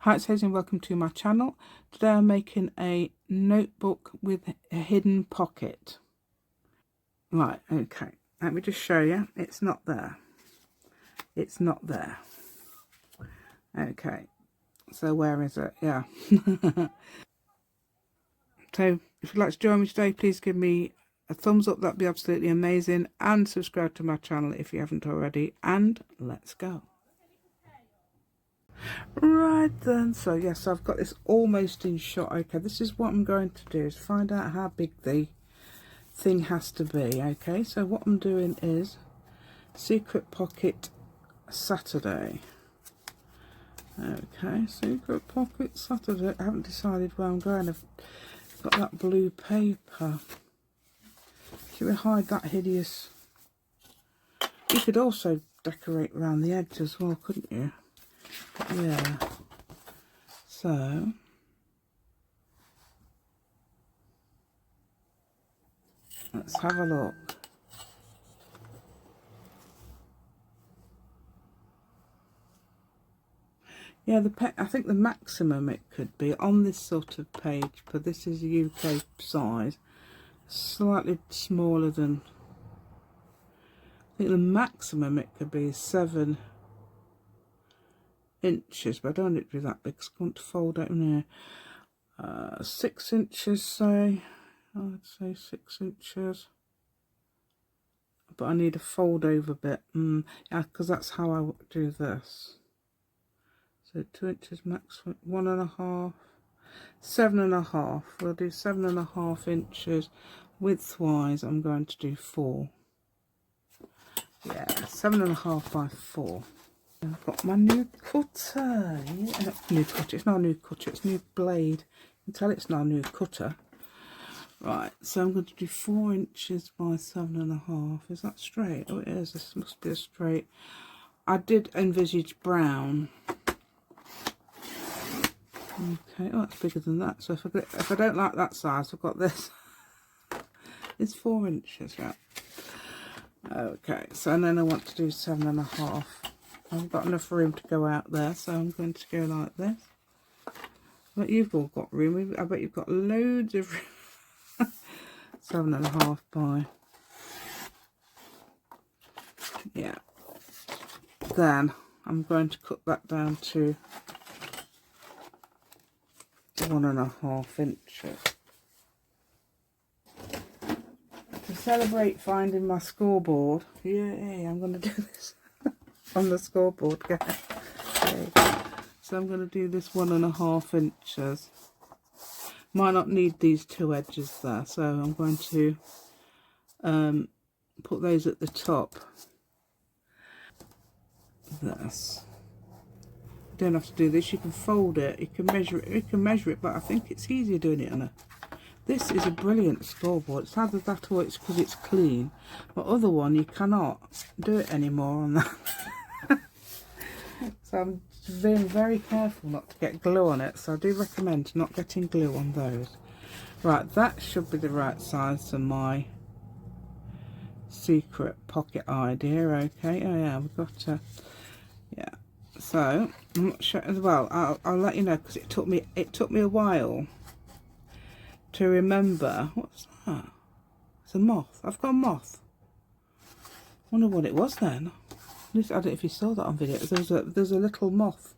Hi, it's Hazel and welcome to my channel. Today I'm making a notebook with a hidden pocket. Right, okay, let me just show you. It's not there. It's not there. Okay, so where is it? Yeah. So if you'd like to join me today, please give me a thumbs up. That'd be absolutely amazing. And subscribe to my channel if you haven't already. And let's go. Right then, so yes, I've got this almost in shot. Okay, this is what I'm going to do, is find out how big the thing has to be. Okay, so what I'm doing is secret pocket Saturday. Okay, secret pocket Saturday. I haven't decided where I'm going. I've got that blue paper. Should we hide that hideous? You could also decorate around the edge as well, couldn't you? Yeah. So let's have a look. Yeah, I think the maximum it could be on this sort of page, but this is a UK size, slightly smaller than. I think the maximum it could be is 7 inches, but I don't want it to be that big because I want to fold it in here. 6 inches, say. I'd say 6 inches. But I need a fold over bit. Yeah, because that's how I would do this. So 2 inches max, 1.5, 7.5. We'll do 7.5 inches. Widthwise, I'm going to do 4. Yeah, 7.5 by 4. I've got my new cutter. Yeah, new cutter. It's not a new cutter, it's a new blade. You can tell it's not a new cutter. Right, so I'm going to do 4 inches by 7.5. Is that straight? Oh, it is. This must be a straight. I did envisage brown. Okay, oh, that's bigger than that. So if I don't like that size, I've got this. It's 4 inches, yeah. Okay, so and then I want to do 7.5. I've got enough room to go out there, so I'm going to go like this. But you've all got room. I bet you've got loads of room. 7.5 by. Yeah. Then I'm going to cut that down to 1.5 inches. To celebrate finding my scoreboard, yay, I'm going to do this on the scoreboard, guys. Okay. So I'm going to do this 1.5 inches. Might not need these 2 edges there, so I'm going to put those at the top. This. You don't have to do this. You can fold it. You can measure it. You can measure it, but I think it's easier doing it on a. This is a brilliant scoreboard. It's either that or it's because it's clean. But other one, you cannot do it anymore on that. So I'm being very careful not to get glue on it. So I do recommend not getting glue on those. Right, that should be the right size for my secret pocket idea. Okay, oh yeah, we've got to. Yeah. So I'm not sure as well. I'll let you know because it took me a while to remember. What's that? It's a moth. I've got a moth. Wonder what it was then. I don't know if you saw that on video. There's a little moth.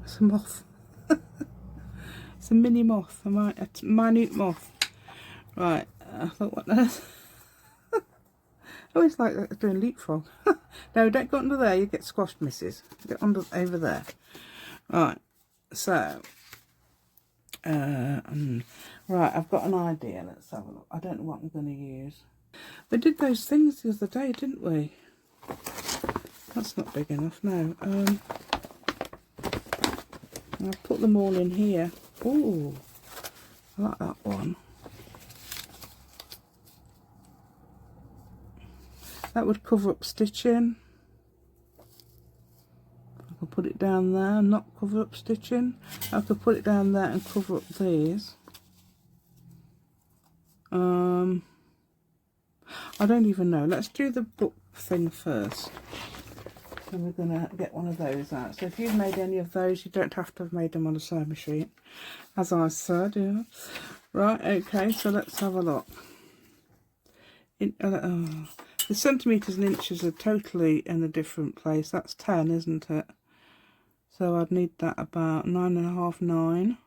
It's a moth. It's a mini moth. A minute moth. Right. I thought, what else? I always like doing leapfrog. No, don't go under there. You get squashed, missus. Get over there. Right. So, right, I've got an idea. Let's have a look. I don't know what I'm going to use. We did those things the other day, didn't we? That's not big enough, no. I'll put them all in here. Ooh, I like that one. That would cover up stitching. I could put it down there and not cover up stitching. I could put it down there and cover up these. I don't even know. Let's do the book thing first. And we're going to get one of those out. So if you've made any of those, you don't have to have made them on a sewing machine, as I said, yeah. Right, okay, so let's have a look. The centimetres and inches are totally in a different place. That's 10, isn't it? So I'd need that about 9.5, 9.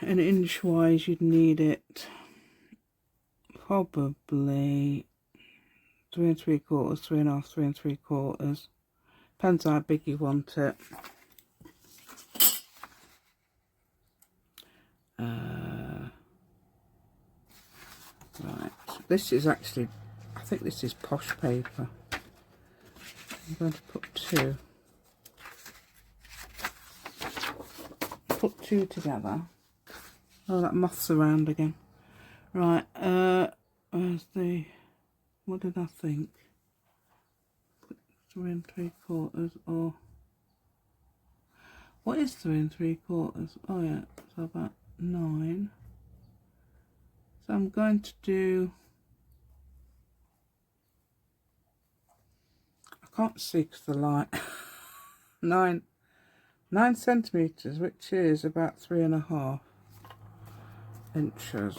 And inch-wise, you'd need it probably 3 3/4, 3.5, 3 3/4. Depends how big you want it. Right, this is actually, I think this is posh paper. I'm going to put 2. Put 2 together. Oh, that moth's around again. Right, where's the, what did I think? 3 3/4, or what is 3 3/4? Oh yeah, so about 9. So I'm going to do, I can't see because the light, 9 centimetres, which is about 3.5 inches.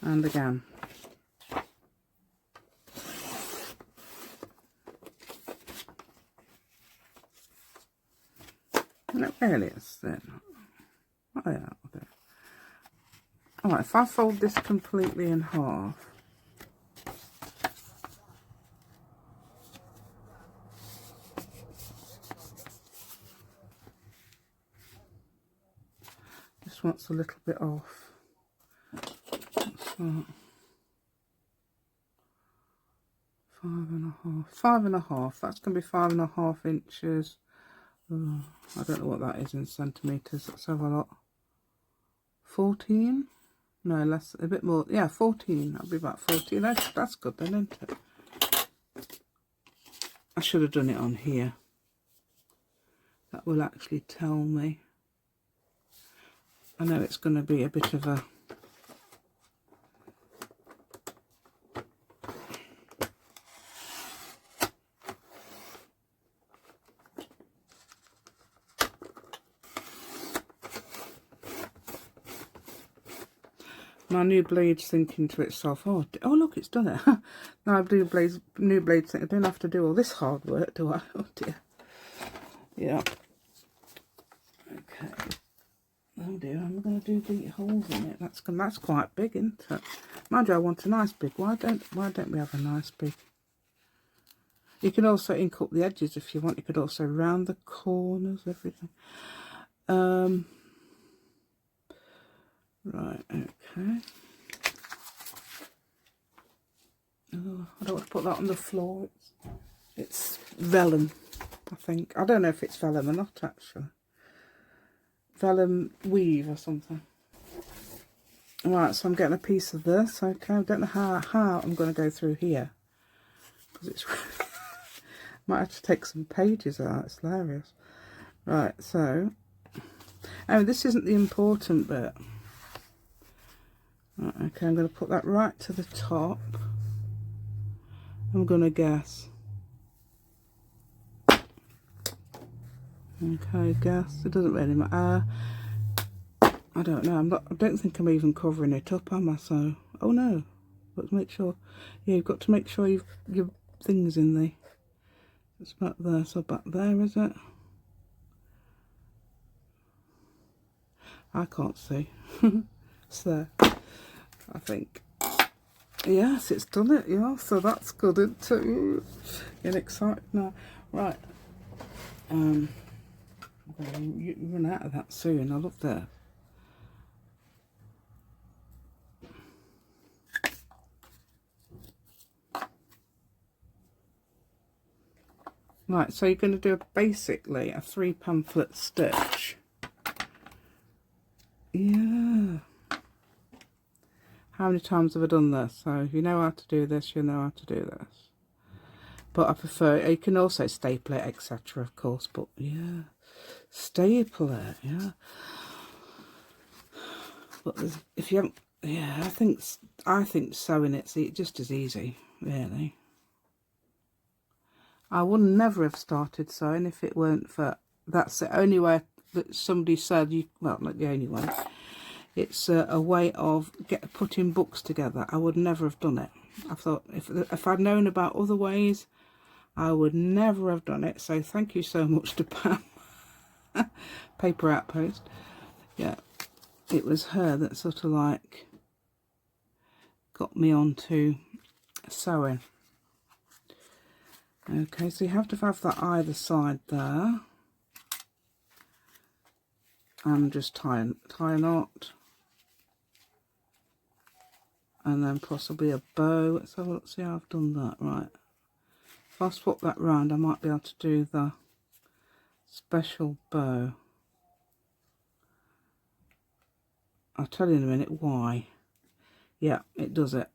And again. And it really is thin. Oh yeah, okay. Alright, if I fold this completely in half, this one's a little bit off. So, 5.5. 5.5. That's going to be 5.5 inches. I don't know what that is in centimetres. Let's have a look. 14? No, less, a bit more. Yeah, 14. That'll be about 14. That's good then, isn't it? I should have done it on here. That will actually tell me. I know it's going to be a bit of a... My new blade's thinking to itself, oh look, it's done it. Now new blade's thinking, I don't have to do all this hard work, do I? Oh dear. Yeah. Okay. Oh dear, I'm going to do the holes in it. That's quite big, isn't it? Mind you, I want a nice big. Why don't we have a nice big? You can also ink up the edges if you want. You could also round the corners, everything. Right, okay. Oh, I don't want to put that on the floor. It's vellum, I think. I don't know if it's vellum or not, actually. Vellum weave or something. Right, so I'm getting a piece of this. Okay, I don't know how I'm going to go through here. Because it's... might have to take some pages out. It's hilarious. Right, so... oh, this isn't the important bit. Right, okay, I'm going to put that right to the top. I'm going to guess. Okay, guess. It doesn't really matter. I don't know. I don't think I'm even covering it up, am I? So, oh no. Let's make sure. Yeah, you've got to make sure your thing's in the. It's back there. So back there, is it? I can't see. It's there. I think. Yes, it's done it, yeah, so that's good, isn't it? Getting excited now. Right. I'm going to run out of that soon. I love that. Right, so you're going to do basically a 3 pamphlet stitch. Yeah. How many times have I done this? So if you know how to do this, you know how to do this. But I prefer, you can also staple it, etc. of course, but yeah, staple it, yeah. But if you haven't, yeah, I think sewing it's just as easy, really. I would never have started sewing if it weren't for, that's the only way that somebody said, well, not the only way, it's a way of putting books together. I would never have done it. I thought if I'd known about other ways, I would never have done it. So thank you so much to Pam, Paper Outpost. Yeah, it was her that sort of like got me onto sewing. Okay, so you have to have that either side there. And just tie a knot. And then possibly a bow. Let's have a look, see how I've done that. Right. If I swap that round, I might be able to do the special bow. I'll tell you in a minute why. Yeah, it does it.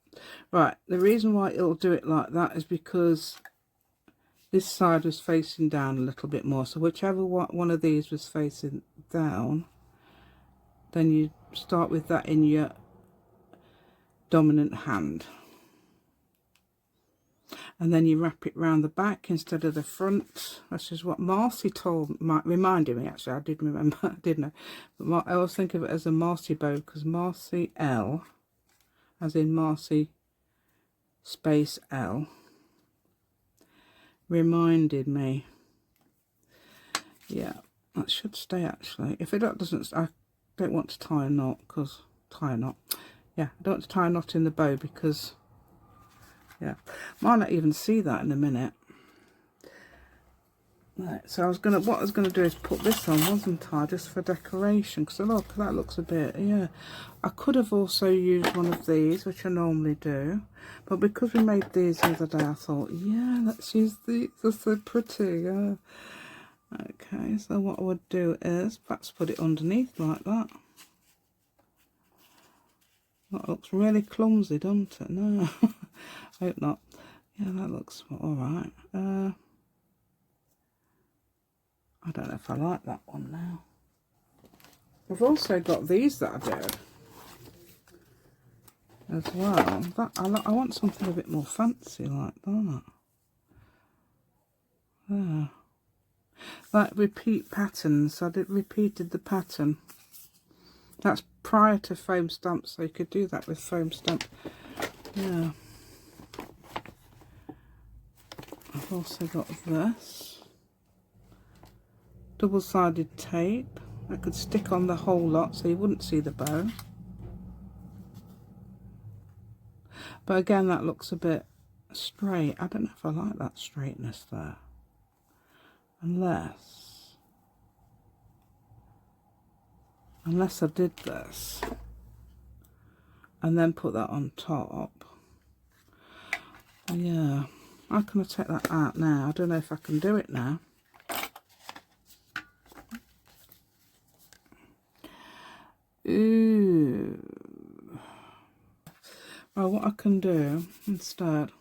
Right, the reason why it'll do it like that is because this side was facing down a little bit more. So whichever one of these was facing down, then you start with that in your dominant hand. And then you wrap it round the back instead of the front. This is what Marcy reminded me, actually. I did remember, I did know. But I always think of it as a Marcy bow, because Marcy L, as in Marcy space L, reminded me. Yeah, that should stay, actually. If it doesn't, I don't want to tie a knot, because, yeah, I don't want to tie a knot in the bow, because, yeah, might not even see that in a minute. Right, so what I was gonna do is put this on, wasn't I, just for decoration, because look, that looks a bit, yeah. I could have also used one of these, which I normally do, but because we made these the other day, I thought, yeah, let's use these, they're so pretty, yeah. Okay, so what I would do is perhaps put it underneath like that. That looks really clumsy, doesn't it? No, I hope not. Yeah, that looks alright. I don't know if I like that one now. I've also got these that I did as well. I want something a bit more fancy like that. There. Like repeat patterns. I repeated the pattern. That's prior to foam stamps, so you could do that with foam stamp. Yeah. I've also got this. Double-sided tape. I could stick on the whole lot so you wouldn't see the bow. But again, that looks a bit straight. I don't know if I like that straightness there. Unless I did this and then put that on top. Yeah, I'm going to take that out now. I don't know if I can do it now. Ooh. Well, what I can do instead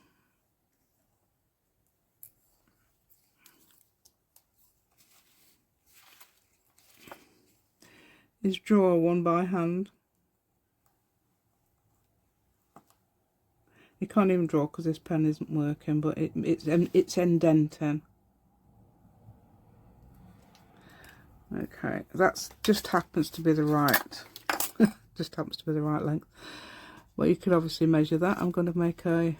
is draw one by hand. You can't even draw because this pen isn't working, but it's indenting. Okay, that's just happens to be the right, just happens to be the right length. Well, you could obviously measure that. I'm going to make a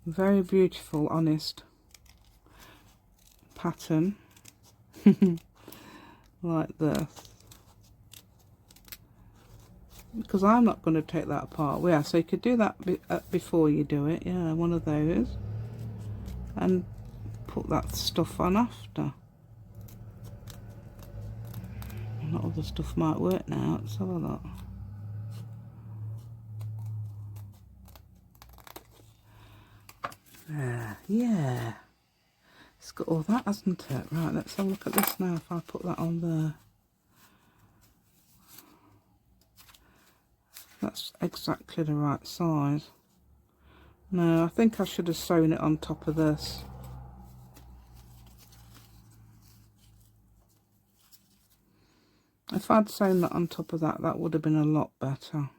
very beautiful, honest pattern like this. Because I'm not going to take that apart. Well, yeah, so you could do that before you do it. Yeah, one of those. And put that stuff on after. And that other stuff might work now. Let's have a look. Yeah. It's got all that, hasn't it? Right, let's have a look at this now if I put that on there. That's exactly the right size. No, I think I should have sewn it on top of this. If I'd sewn that on top of that, that would have been a lot better.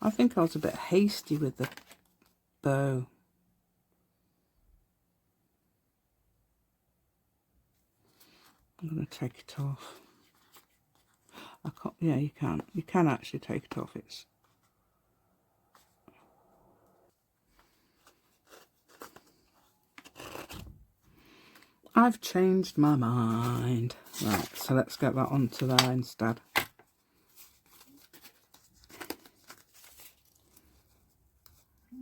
I think I was a bit hasty with the bow. I'm going to take it off. I can't, yeah, you can. You can actually take it off. It's I've changed my mind. Right, so let's get that onto there instead.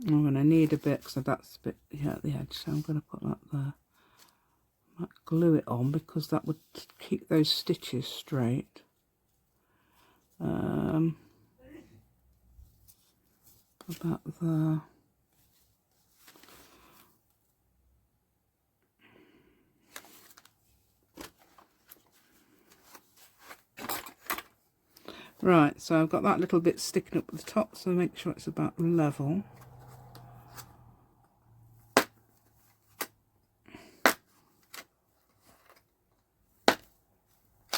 I'm going to need a bit, so that's a bit, yeah, at the edge, so I'm going to put that there. Might glue it on because that would keep those stitches straight. About there. Right, so I've got that little bit sticking up at the top, so make sure it's about level.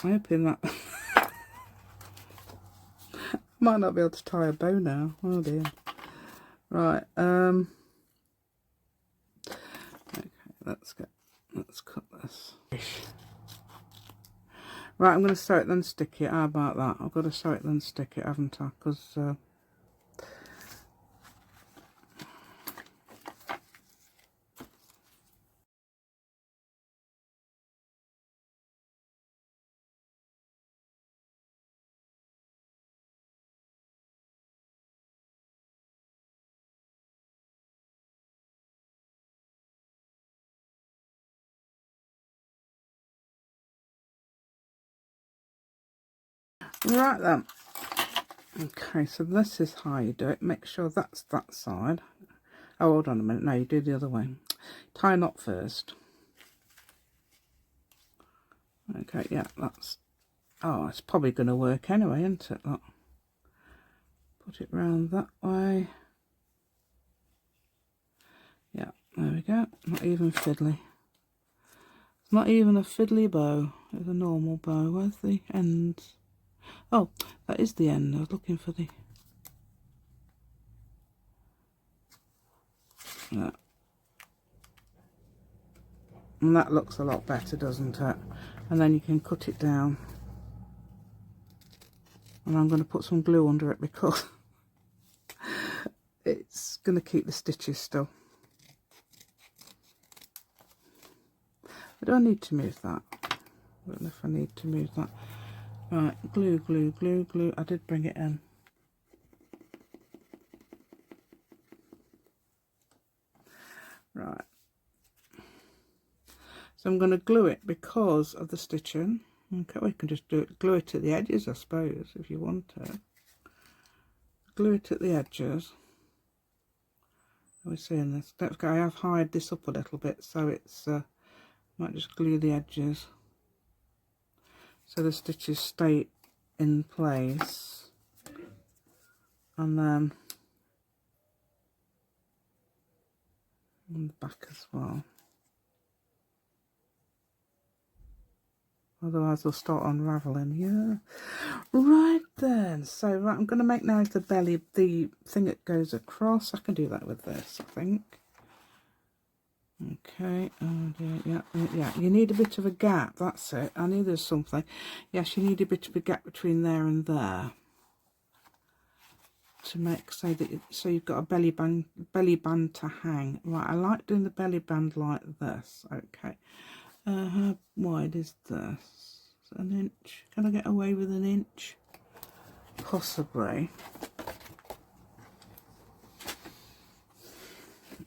I'm hoping that might not be able to tie a bow now. Oh dear. Right, okay, let's cut this. Right, I'm going to sew it then stick it. How about that? I've got to sew it then stick it, haven't I? Because right then. Okay, so this is how you do it. Make sure that's that side. Oh, hold on a minute. No, you do the other way. Tie a knot first. Okay, yeah, that's... Oh, it's probably going to work anyway, isn't it? That. Put it round that way. Yeah, there we go. Not even fiddly. It's not even a fiddly bow. It's a normal bow. Where's the ends? Oh, that is the end. I was looking for the... Yeah. And that looks a lot better, doesn't it? And then you can cut it down. And I'm going to put some glue under it because it's going to keep the stitches still. But do I need to move that? I don't know if I need to move that. Right, glue, glue, glue, glue. I did bring it in. Right. So I'm going to glue it because of the stitching. Okay, we can just do it, glue it at the edges, I suppose, if you want to. Glue it at the edges. Are we seeing this? Don't forget, I have hied this up a little bit, so it's might just glue the edges so the stitches stay in place, and then on the back as well. Otherwise they'll start unraveling. Yeah. Right then. So right, I'm going to make now the belly, the thing that goes across. I can do that with this, I think. Okay. Oh dear. Yeah. You need a bit of a gap. That's it. I knew there's something. Yes, you need a bit of a gap between there and there to make so you've got a belly band to hang. Right. I like doing the belly band like this. Okay. How wide is this? An inch? Can I get away with an inch? Possibly.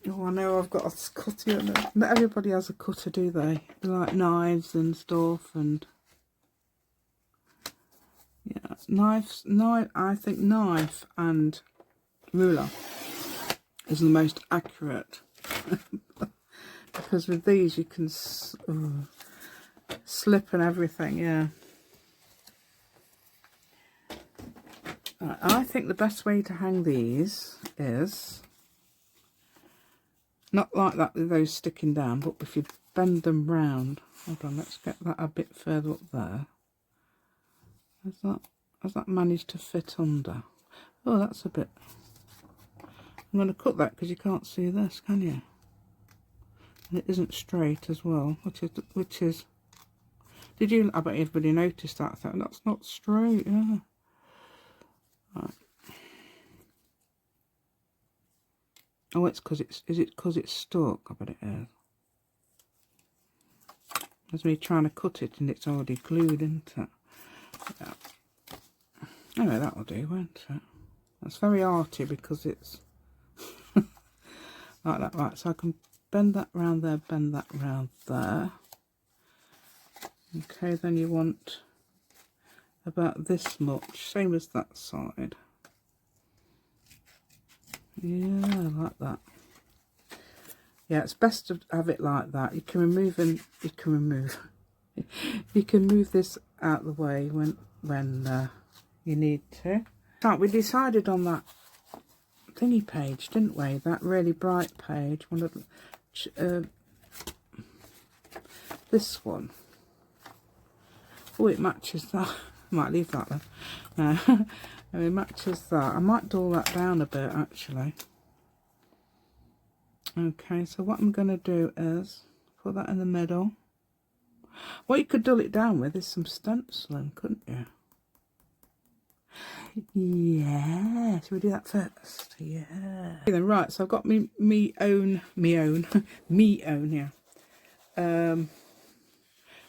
Oh, I know I've got a cutter. Not everybody has a cutter, do they? They like knives and stuff, and yeah, I think knife and ruler is the most accurate. Because with these you can slip and everything, yeah. Right, I think the best way to hang these is not like that with those sticking down, but if you bend them round. Hold on, let's get that a bit further up there. Has that managed to fit under? Oh, that's a bit. I'm going to cut that because you can't see this, can you? And it isn't straight as well, which is. Did you? I bet everybody noticed that. I thought that's not straight. Yeah. Right. Oh, it's because it's. Is it because it's stuck? I bet it is. There's me trying to cut it and it's already glued into it. Yeah. Anyway, that'll do, won't it? That's very arty because it's like that. Right, so I can bend that round there, bend that round there. Okay, then you want about this much, same as that side. Yeah, like that. Yeah, it's best to have it like that. You can remove and you can remove. You can move this out of the way when you need to. We decided on that thingy page, didn't we? That really bright page. One of this one. Oh, it matches that. I might leave that then. No, it matches that. I might dull that down a bit actually. Okay, so what I'm going to do is put that in the middle. What you could dull it down with is some stenciling, couldn't you? Yeah, shall we do that first? Yeah. Okay, then, right, so I've got me own, yeah.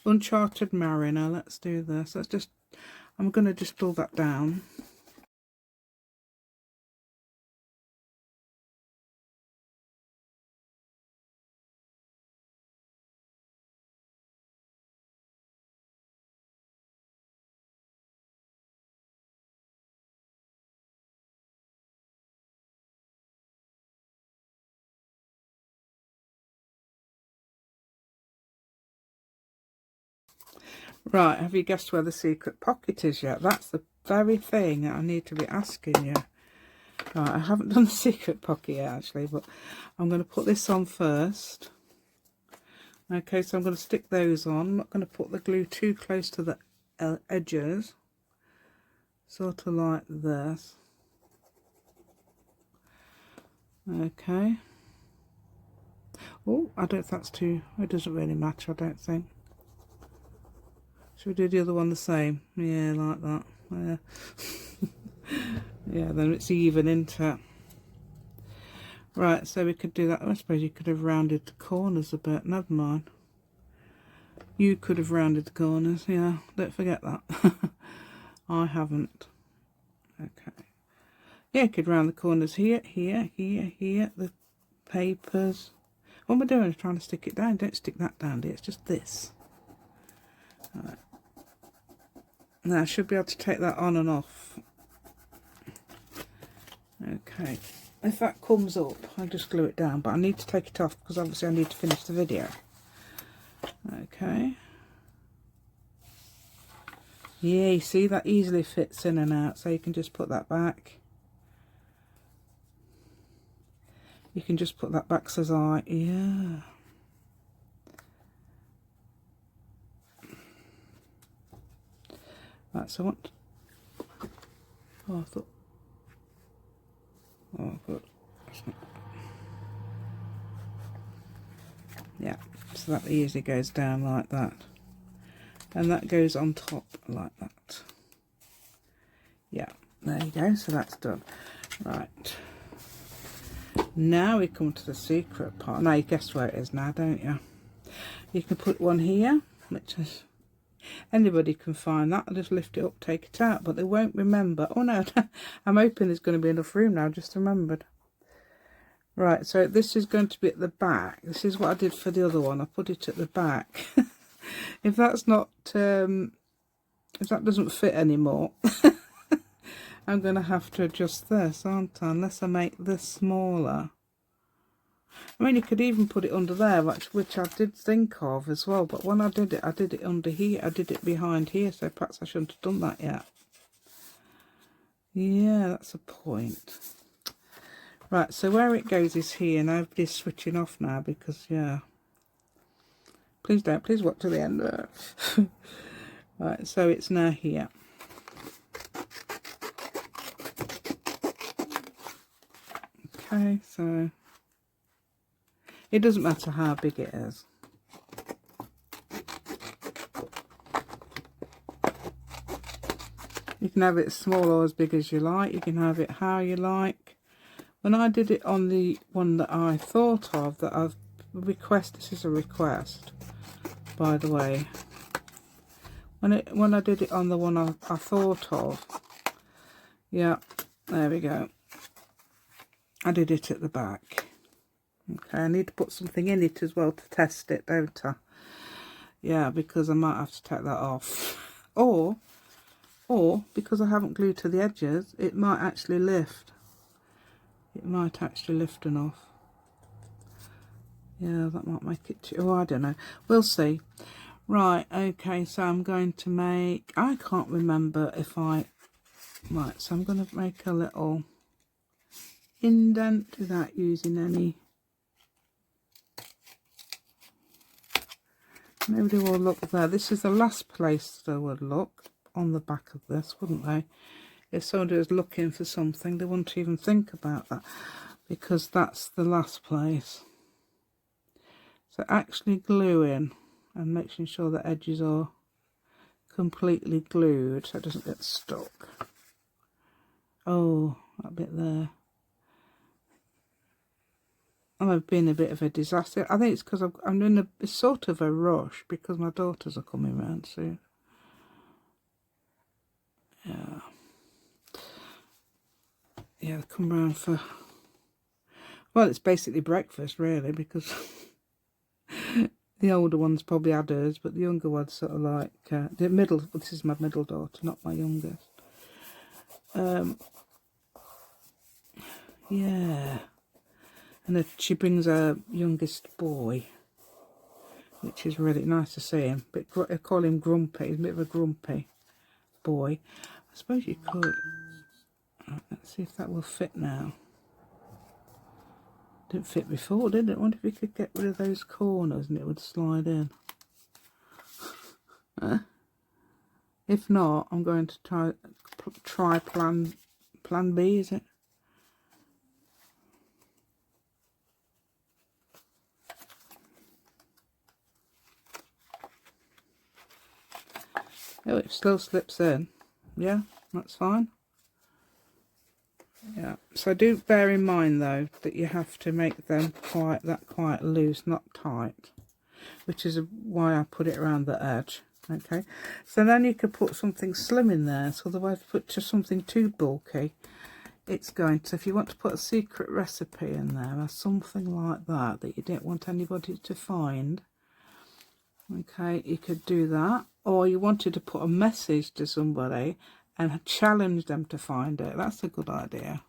Uncharted Mariner. Let's do this. I'm going to just dull that down. Right, have you guessed where the secret pocket is yet? That's the very thing that I need to be asking you. Right, I haven't done the secret pocket yet actually, but I'm going to put this on first. Okay, so I'm going to stick those on. I'm not going to put the glue too close to the edges. Sort of like this. Okay. Oh, I don't think that's too. It doesn't really matter, I don't think. Should we do the other one the same? Yeah, like that. Yeah. Yeah, then it's even into it. Right, so we could do that. I suppose you could have rounded the corners a bit. Never mind. You could have rounded the corners. Yeah, don't forget that. I haven't. Okay. Yeah, you could round the corners here, here, here, here. The papers. What we're doing is trying to stick it down. Don't stick that down, dear. It's just this. Right. Now I should be able to take that on and off. Okay. If that comes up, I'll just glue it down. But I need to take it off because obviously I need to finish the video. Okay. Yeah, you see that easily fits in and out. So you can just put that back. You can just put that back, says I. Yeah. Right, so what? Oh, I thought. Oh, good. Yeah, so that easily goes down like that. And that goes on top like that. Yeah, there you go. So that's done. Right. Now we come to the secret part. Now you guessed where it is now, don't you? You can put one here, which is... Anybody can find that. I'll just lift it up, take it out, but they won't remember. Oh no, I'm hoping there's going to be enough room now, just remembered. Right, so this is going to be at the back. This is what I did for the other one. I put it at the back. If that's not, if that doesn't fit anymore, I'm going to have to adjust this, aren't I? Unless I make this smaller. I mean, you could even put it under there, which I did think of as well. But when I did it under here. I did it behind here, so perhaps I shouldn't have done that yet. Yeah, that's a point. Right, so where it goes is here. Nobody's switching off now because, yeah. Please watch to the end. Right, so it's now here. Okay, so it doesn't matter how big it is. You can have it as small or as big as you like. You can have it how you like. When I did it on the one that I thought of, that I've requested, this is a request, by the way. When I did it on the one I thought of, yeah, there we go. I did it at the back. Okay, I need to put something in it as well to test it, don't I? Yeah, because I might have to take that off. Or because I haven't glued to the edges, it might actually lift. It might actually lift enough. Yeah, that might make it too... Oh, I don't know. We'll see. Right, okay, so I'm going to make... I can't remember if I... Right, so I'm going to make a little indent without using any... Maybe they will look there. This is the last place they would look, on the back of this, wouldn't they? If somebody was looking for something, they wouldn't even think about that, because that's the last place. So actually gluing and making sure the edges are completely glued so it doesn't get stuck. Oh, that bit there. I've been a bit of a disaster. I think it's because I'm in a sort of a rush because my daughters are coming round soon. Yeah. Yeah, they come round for... Well, it's basically breakfast, really, because the older one's probably had hers, but the younger one's sort of like... the middle... This is my middle daughter, not my youngest. Yeah. And she brings her youngest boy, which is really nice to see him. But I call him Grumpy. He's a bit of a grumpy boy. I suppose you could... Right, let's see if that will fit now. Didn't fit before, did it? I wonder if we could get rid of those corners and it would slide in. If not, I'm going to try plan B, is it? Oh, it still slips in. Yeah, that's fine. Yeah, so do bear in mind though that you have to make them quite loose, not tight, which is why I put it around the edge. Okay, so then you could put something slim in there, so otherwise if you put just something too bulky, it's going to, if you want to put a secret recipe in there or something like that that you don't want anybody to find, okay, you could do that. Or you wanted to put a message to somebody and challenge them to find it. That's a good idea.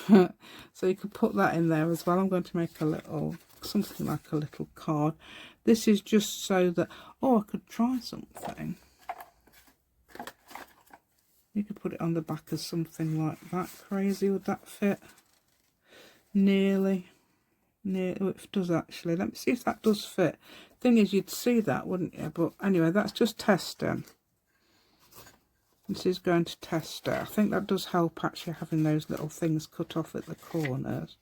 So you could put that in there as well. I'm going to make a little, something like a little card. This is just so that, oh, I could try something. You could put it on the back as something like that. Crazy, would that fit? Nearly. Oh, it does actually. Let me see if that does fit. Thing is, you'd see that, wouldn't you? But anyway, that's just testing. This is going to test it. I think that does help actually, having those little things cut off at the corners.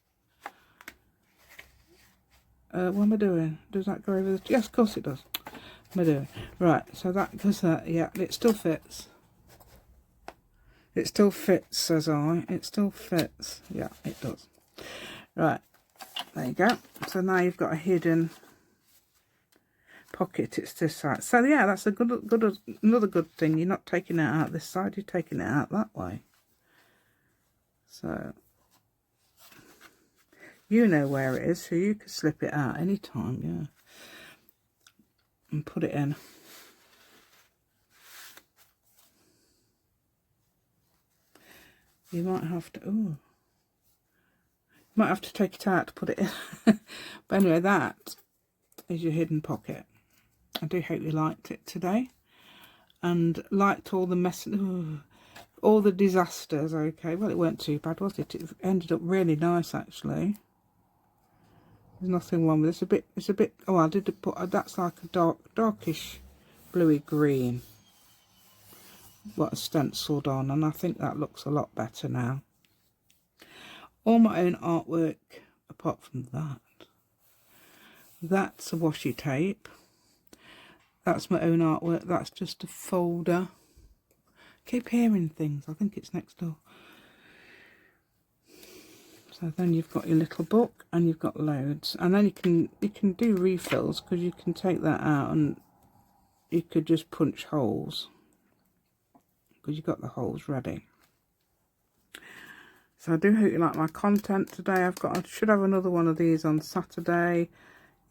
What am I doing? Does that go over the... Yes, of course it does. What am I doing? Right, so that does that. Yeah, it still fits. It still fits, says I. It still fits. Yeah, it does. Right, there you go. So now you've got a hidden pocket. It's this side. So yeah, that's a another good thing. You're not taking it out this side. You're taking it out that way. So you know where it is, so you can slip it out anytime. Yeah, and put it in. You might have to. Oh. Might have to take it out to put it in. But anyway, that is your hidden pocket. I do hope you liked it today and liked all the mess, all the disasters. Okay, well, it weren't too bad, was it? It ended up really nice actually. There's nothing wrong with it. It's a bit, oh, I did put, that's like a darkish bluey green what I stenciled on, and I think that looks a lot better now. all my own artwork apart from that. That's a washi tape. That's my own artwork. That's just a folder. Keep hearing things. I think it's next door. So then you've got your little book and you've got loads. And then you can do refills, because you can take that out and you could just punch holes, because you've got the holes ready. So I do hope you like my content today. I should have another one of these on Saturday.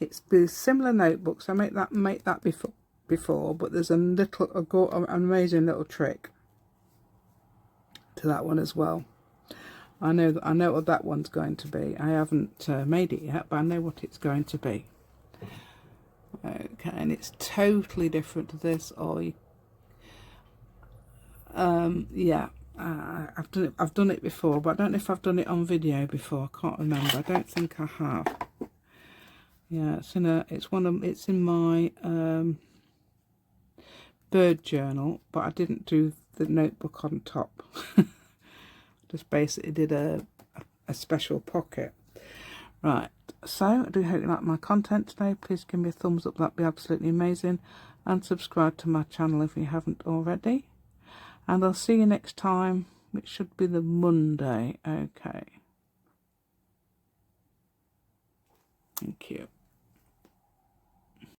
It's with similar notebooks. I make that before, but there's an amazing little trick to that one as well. I know what that one's going to be. I haven't made it yet, but I know what it's going to be. Okay, and it's totally different to this. Yeah, I've done it before, but I don't know if I've done it on video before. I can't remember. I don't think I have. Yeah, it's in my bird journal, but I didn't do the notebook on top. Just basically did a special pocket. Right, so I do hope you like my content today. Please give me a thumbs up, that'd be absolutely amazing, and subscribe to my channel if you haven't already. And I'll see you next time, which should be the Monday. Okay, thank you.